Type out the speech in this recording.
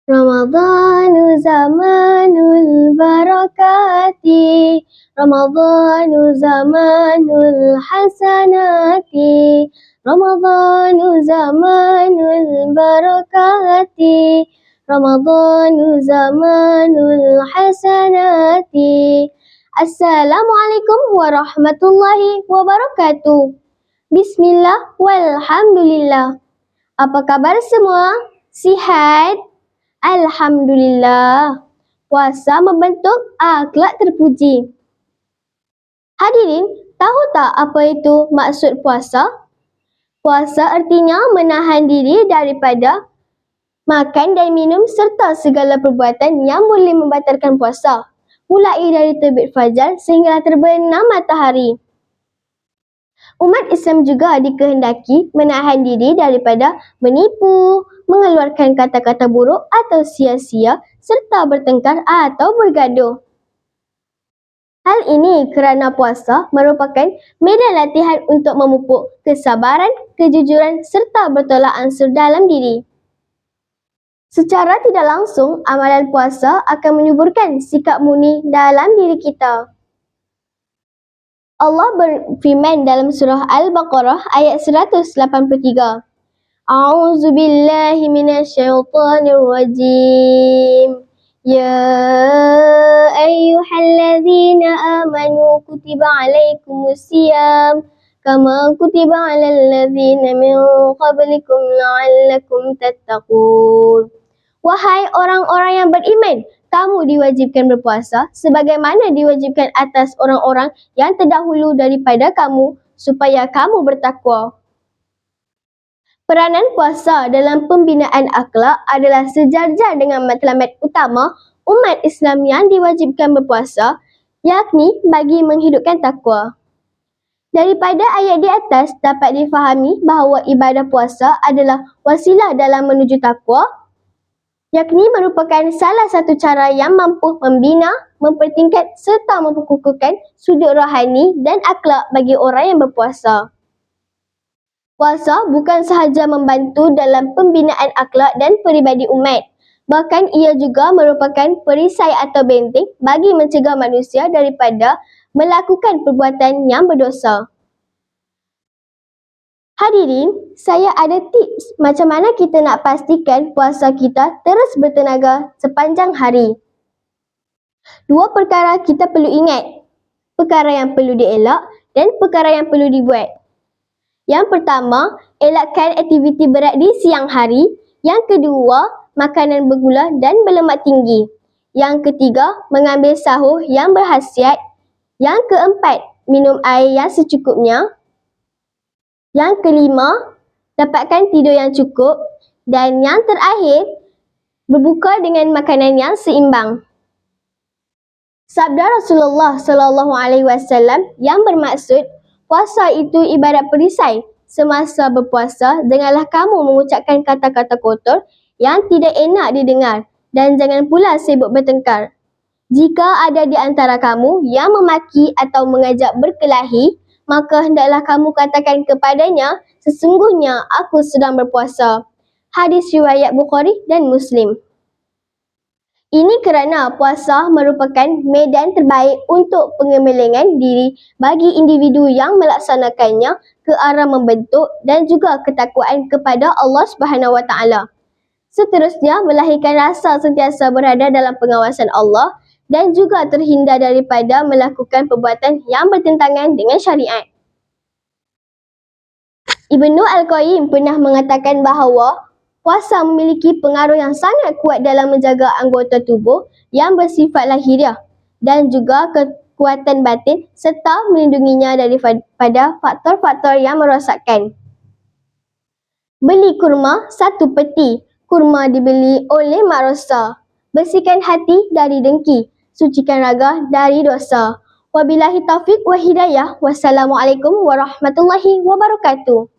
Ramadhanu zamanul barakati, Ramadhanu zamanul hasanati, Ramadhanu zamanul barakati, Ramadhanu zamanul hasanati. Assalamualaikum warahmatullahi wabarakatuh. Bismillah walhamdulillah. Apa kabar semua? Sihat? Alhamdulillah. Puasa membentuk akhlak terpuji. Hadirin, tahu tak apa itu maksud puasa? Puasa artinya menahan diri daripada makan dan minum serta segala perbuatan yang boleh membatalkan puasa, mulai dari terbit fajar sehingga terbenam matahari. Umat Islam juga dikehendaki menahan diri daripada menipu, mengeluarkan kata-kata buruk atau sia-sia serta bertengkar atau bergaduh. Hal ini kerana puasa merupakan medan latihan untuk memupuk kesabaran, kejujuran serta bertolak ansur dalam diri. Secara tidak langsung, amalan puasa akan menyuburkan sikap murni dalam diri kita. Allah berfirman dalam surah Al-Baqarah ayat 183. A'udzu billahi minasyaitonir rajim. Ya ayyuhalladzina amanu kutiba alaikumusiyam kama kutiba alal ladzina min qablikum la'allakum tattaqun. Wahai orang-orang yang beriman, kamu diwajibkan berpuasa sebagaimana diwajibkan atas orang-orang yang terdahulu daripada kamu supaya kamu bertakwa. Peranan puasa dalam pembinaan akhlak adalah sejajar dengan matlamat utama umat Islam yang diwajibkan berpuasa, yakni bagi menghidupkan takwa. Daripada ayat di atas dapat difahami bahawa ibadah puasa adalah wasilah dalam menuju takwa, yakni merupakan salah satu cara yang mampu membina, mempertingkat serta memperkukuhkan sudut rohani dan akhlak bagi orang yang berpuasa. Puasa bukan sahaja membantu dalam pembinaan akhlak dan peribadi umat, bahkan ia juga merupakan perisai atau benteng bagi mencegah manusia daripada melakukan perbuatan yang berdosa. Hadirin, saya ada tips macam mana kita nak pastikan puasa kita terus bertenaga sepanjang hari. Dua perkara kita perlu ingat, perkara yang perlu dielak dan perkara yang perlu dibuat. Yang pertama, elakkan aktiviti berat di siang hari. Yang kedua, makanan bergula dan berlemak tinggi. Yang ketiga, mengambil sahur yang berkhasiat. Yang keempat, minum air yang secukupnya. Yang kelima, dapatkan tidur yang cukup. Dan yang terakhir, berbuka dengan makanan yang seimbang. Sabda Rasulullah SAW yang bermaksud, puasa itu ibarat perisai. Semasa berpuasa, dengarlah kamu mengucapkan kata-kata kotor yang tidak enak didengar dan jangan pula sibuk bertengkar. Jika ada di antara kamu yang memaki atau mengajak berkelahi, maka hendaklah kamu katakan kepadanya, sesungguhnya aku sedang berpuasa. Hadis riwayat Bukhari dan Muslim. Ini kerana puasa merupakan medan terbaik untuk pengembangan diri bagi individu yang melaksanakannya ke arah membentuk dan juga ketakwaan kepada Allah SWT. Seterusnya, melahirkan rasa sentiasa berada dalam pengawasan Allah dan juga terhindar daripada melakukan perbuatan yang bertentangan dengan syariat. Ibnu Al-Qayyim pernah mengatakan bahawa puasa memiliki pengaruh yang sangat kuat dalam menjaga anggota tubuh yang bersifat lahiriah dan juga kekuatan batin serta melindunginya daripada faktor-faktor yang merosakkan. Beli kurma 1 peti. Kurma dibeli oleh Mak Rosa. Bersihkan hati dari dengki. Sucikan raga dari dosa. Wabillahi taufiq wa hidayah. Wassalamualaikum warahmatullahi wabarakatuh.